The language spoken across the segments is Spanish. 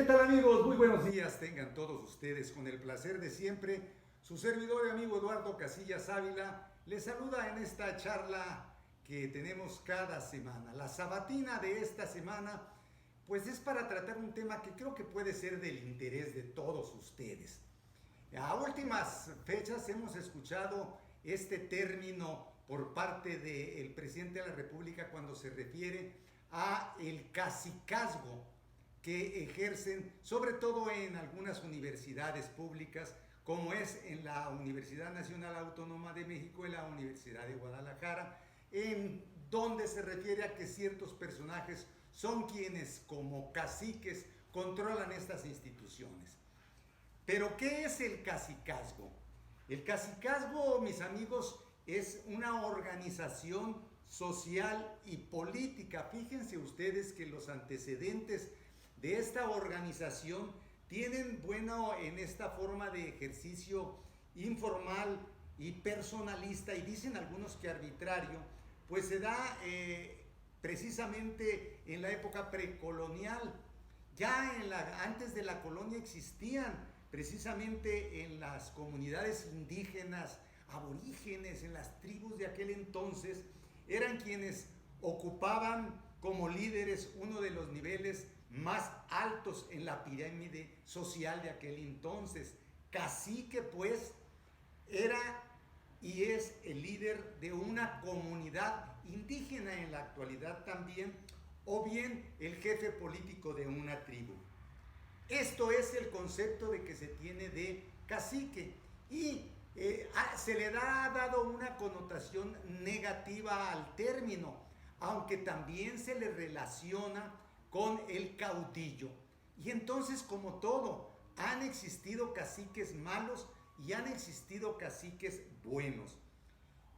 ¿Qué tal, amigos? Muy buenos días tengan todos ustedes. Con el placer de siempre, su servidor y amigo Eduardo Casillas Ávila les saluda en esta charla que tenemos cada semana. La sabatina de esta semana pues es para tratar un tema que creo que puede ser del interés de todos ustedes. A últimas fechas hemos escuchado este término por parte del presidente de la República cuando se refiere a el cacicazgo que ejercen, sobre todo en algunas universidades públicas, como es en la Universidad Nacional Autónoma de México y la Universidad de Guadalajara, en donde se refiere a que ciertos personajes son quienes, como caciques, controlan estas instituciones. Pero, ¿qué es el cacicazgo? El cacicazgo, mis amigos, es una organización social y política. Fíjense ustedes que los antecedentes de esta organización tienen, bueno, en esta forma de ejercicio informal y personalista, y dicen algunos que arbitrario, pues se da precisamente en la época precolonial. Ya antes de la colonia existían precisamente en las comunidades indígenas, aborígenes, en las tribus de aquel entonces, eran quienes ocupaban como líderes uno de los niveles más altos en la pirámide social de aquel entonces. Cacique, pues, era y es el líder de una comunidad indígena en la actualidad también, o bien el jefe político de una tribu. Esto es el concepto de que se tiene de cacique, y se le ha dado una connotación negativa al término, aunque también se le relaciona con el caudillo. Y entonces, como todo, han existido caciques malos y han existido caciques buenos.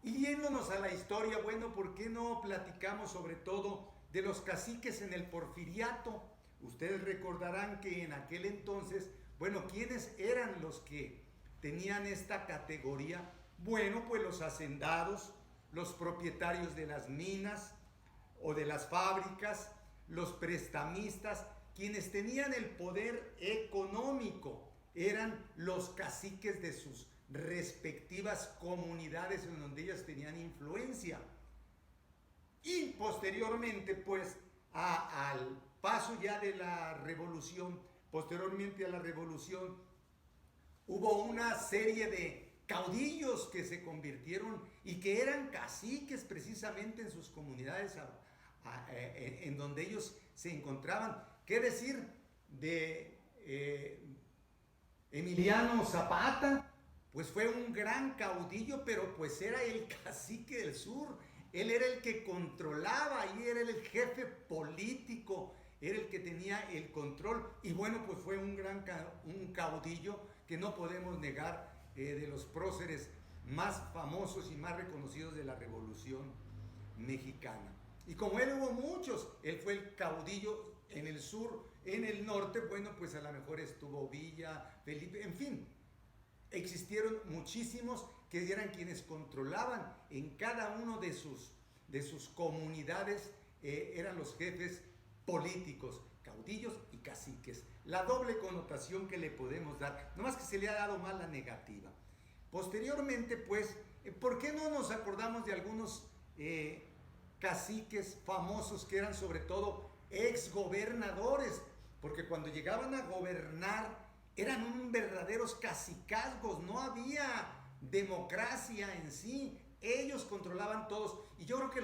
Y yéndonos a la historia, bueno, ¿por qué no platicamos sobre todo de los caciques en el Porfiriato? Ustedes recordarán que en aquel entonces, bueno, ¿quiénes eran los que tenían esta categoría? Bueno, pues los hacendados, los propietarios de las minas o de las fábricas, los prestamistas, quienes tenían el poder económico, eran los caciques de sus respectivas comunidades en donde ellos tenían influencia. Y posteriormente, pues, al paso ya de la revolución, posteriormente a la revolución, hubo una serie de caudillos que se convirtieron y que eran caciques precisamente en sus comunidades en donde ellos se encontraban. ¿Qué decir de Emiliano Zapata? Pues fue un gran caudillo, pero pues era el cacique del sur. Él era el que controlaba y era el jefe político, era el que tenía el control. Y bueno, pues fue un caudillo que no podemos negar, de los próceres más famosos y más reconocidos de la Revolución Mexicana. Y como él hubo muchos, él fue el caudillo en el sur. En el norte, bueno, pues a lo mejor estuvo Villa, Felipe, en fin. Existieron muchísimos que eran quienes controlaban en cada uno de sus comunidades, eran los jefes políticos, caudillos y caciques. La doble connotación que le podemos dar, nomás que se le ha dado más la negativa. Posteriormente, pues, ¿por qué no nos acordamos de algunos caciques famosos que eran sobre todo exgobernadores? Porque cuando llegaban a gobernar eran verdaderos cacicazgos, no había democracia en sí, ellos controlaban todos. Y yo creo que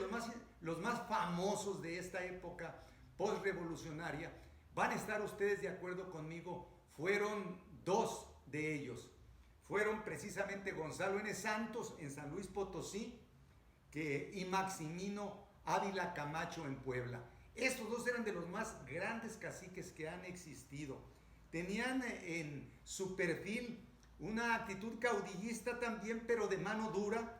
los más famosos de esta época postrevolucionaria, van a estar ustedes de acuerdo conmigo, fueron dos de ellos. Fueron precisamente Gonzalo N. Santos en San Luis Potosí y Maximino Ávila Camacho en Puebla. Estos dos eran de los más grandes caciques que han existido. Tenían en su perfil una actitud caudillista también, pero de mano dura,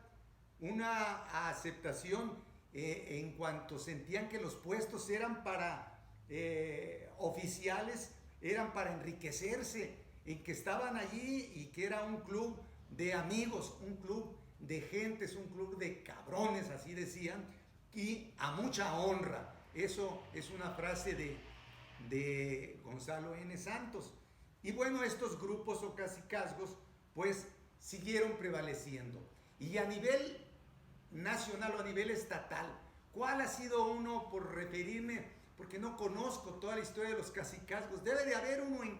una aceptación en cuanto sentían que los puestos eran para oficiales, eran para enriquecerse, en que estaban allí y que era un club de amigos, un club de gentes, un club de cabrones, así decían, y a mucha honra. Eso es una frase de Gonzalo N. Santos. Y bueno, estos grupos o cacicazgos pues siguieron prevaleciendo. Y a nivel nacional o a nivel estatal, ¿cuál ha sido uno, por referirme, porque no conozco toda la historia de los cacicazgos? Debe de haber uno en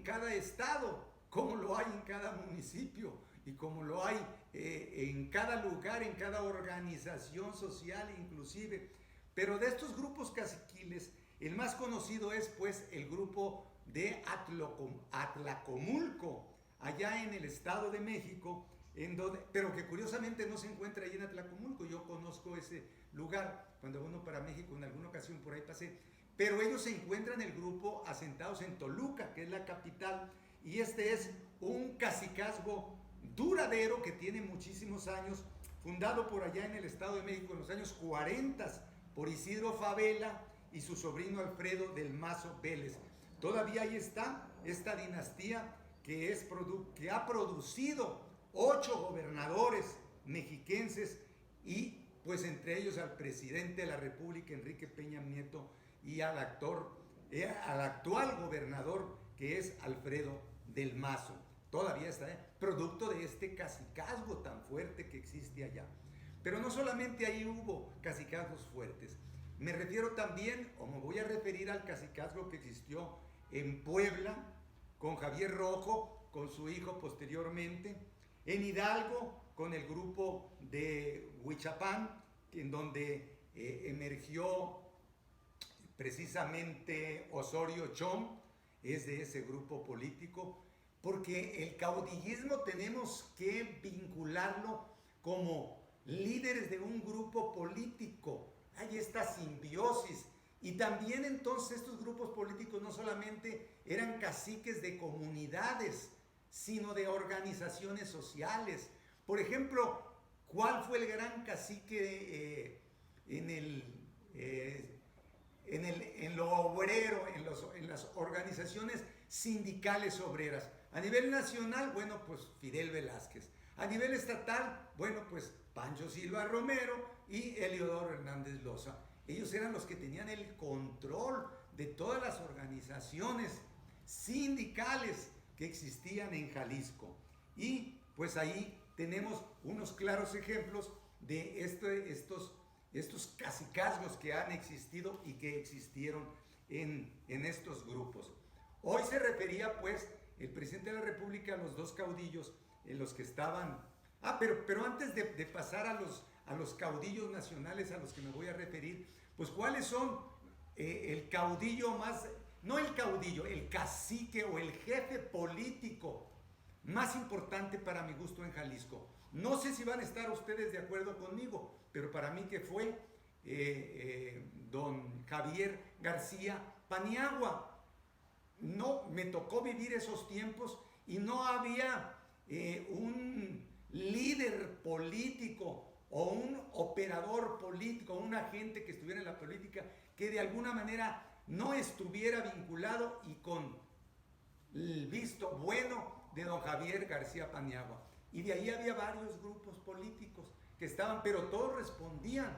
cada estado, como lo hay en cada municipio y como lo hay en cada lugar, en cada organización social inclusive. Pero de estos grupos caciquiles, el más conocido es pues el grupo de Atlacomulco, allá en el Estado de México, pero que curiosamente no se encuentra allí en Atlacomulco. Yo conozco ese lugar, cuando uno para México en alguna ocasión por ahí pasé, pero ellos se encuentran el grupo asentados en Toluca, que es la capital, y este es un cacicazgo duradero que tiene muchísimos años, fundado por allá en el Estado de México en los años 40 por Isidro Favela y su sobrino Alfredo del Mazo Vélez. Todavía ahí está esta dinastía que ha producido 8 gobernadores mexiquenses y pues entre ellos al presidente de la República, Enrique Peña Nieto, y al actual gobernador que es Alfredo del Mazo. Todavía está producto de este cacicazgo tan fuerte que existe allá. Pero no solamente ahí hubo cacicazgos fuertes. Me refiero también, o me voy a referir al cacicazgo que existió en Puebla, con Javier Rojo, con su hijo posteriormente, en Hidalgo, con el grupo de Huichapán, en donde emergió precisamente Osorio Chong, es de ese grupo político, porque el caudillismo tenemos que vincularlo como líderes de un grupo político. Hay esta simbiosis. Y también entonces estos grupos políticos no solamente eran caciques de comunidades, sino de organizaciones sociales. Por ejemplo, ¿cuál fue el gran cacique en lo obrero, en las organizaciones sindicales obreras? A nivel nacional, bueno, pues Fidel Velázquez. A nivel estatal, bueno, pues Pancho Silva Romero y Eliodoro Hernández Loza. Ellos eran los que tenían el control de todas las organizaciones sindicales que existían en Jalisco. Y pues ahí tenemos unos claros ejemplos de estos cacicazgos que han existido y que existieron en estos grupos. Hoy se refería pues el presidente de la República a los 2 caudillos en los que estaban. Pero antes de pasar a los caudillos nacionales a los que me voy a referir, pues cuáles son el caudillo más, no el caudillo, el cacique o el jefe político más importante para mi gusto en Jalisco. No sé si van a estar ustedes de acuerdo conmigo, pero para mí que fue don Javier García Paniagua. No, me tocó vivir esos tiempos y no había un líder político o un operador político, un agente que estuviera en la política que de alguna manera no estuviera vinculado y con el visto bueno de don Javier García Paniagua. Y de ahí había varios grupos políticos que estaban, pero todos respondían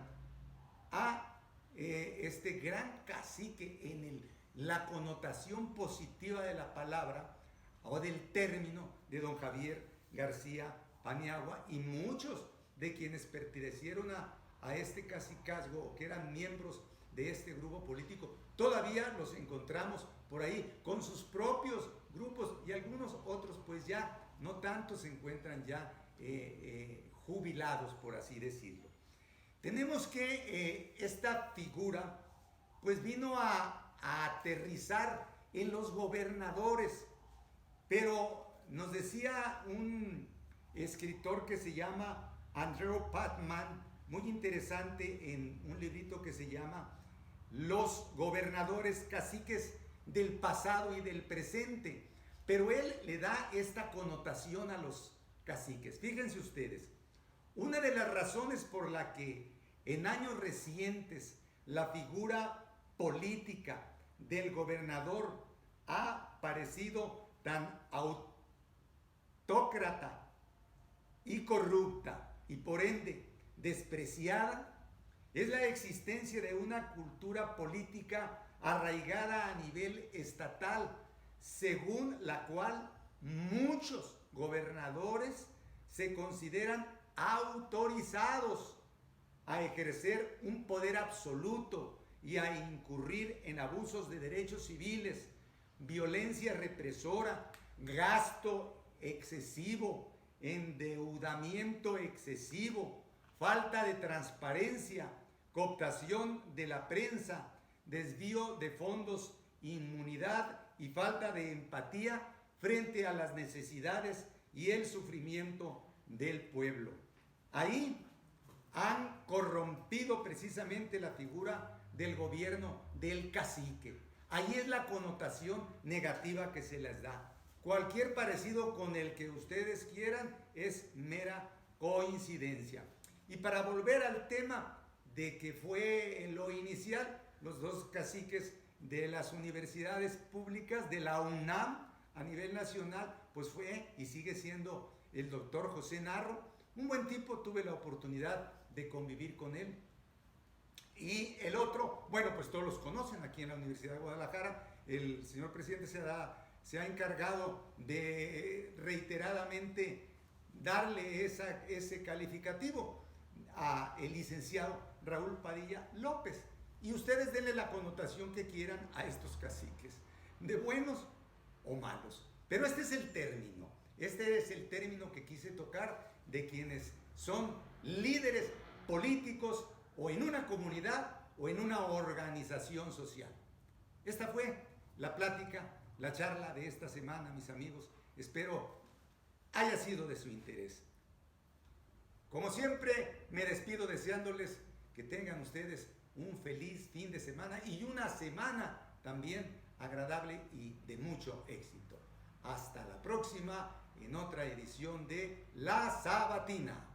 a este gran cacique en la connotación positiva de la palabra o del término de don Javier García Paniagua, y muchos de quienes pertenecieron a este cacicazgo o que eran miembros de este grupo político, todavía los encontramos por ahí con sus propios grupos, y algunos otros pues ya no tanto se encuentran ya jubilados, por así decirlo. Tenemos que esta figura pues vino a aterrizar en los gobernadores, pero nos decía un escritor que se llama Andrew Patman, muy interesante, en un librito que se llama Los gobernadores caciques del pasado y del presente, pero él le da esta connotación a los caciques. Fíjense ustedes, una de las razones por la que en años recientes la figura política del gobernador ha parecido tan autócrata y corrupta y por ende despreciada es la existencia de una cultura política arraigada a nivel estatal, según la cual muchos gobernadores se consideran autorizados a ejercer un poder absoluto y a incurrir en abusos de derechos civiles, violencia represora, gasto excesivo, endeudamiento excesivo, falta de transparencia, cooptación de la prensa, desvío de fondos, inmunidad y falta de empatía frente a las necesidades y el sufrimiento del pueblo. Ahí han corrompido precisamente la figura del gobierno del cacique. Ahí es la connotación negativa que se les da. Cualquier parecido con el que ustedes quieran es mera coincidencia. Y para volver al tema de que fue en lo inicial, los dos caciques de las universidades públicas de la UNAM a nivel nacional, pues fue y sigue siendo el doctor José Narro, un buen tipo, tuve la oportunidad de convivir con él. Y el otro, bueno, pues todos los conocen aquí en la Universidad de Guadalajara, el señor presidente se ha encargado de reiteradamente darle ese calificativo a el licenciado Raúl Padilla López. Y ustedes denle la connotación que quieran a estos caciques, de buenos o malos. Pero este es el término que quise tocar de quienes son líderes políticos o en una comunidad o en una organización social. Esta fue la plática, la charla de esta semana, mis amigos. Espero haya sido de su interés. Como siempre, me despido deseándoles que tengan ustedes un feliz fin de semana y una semana también agradable y de mucho éxito. Hasta la próxima en otra edición de La Sabatina.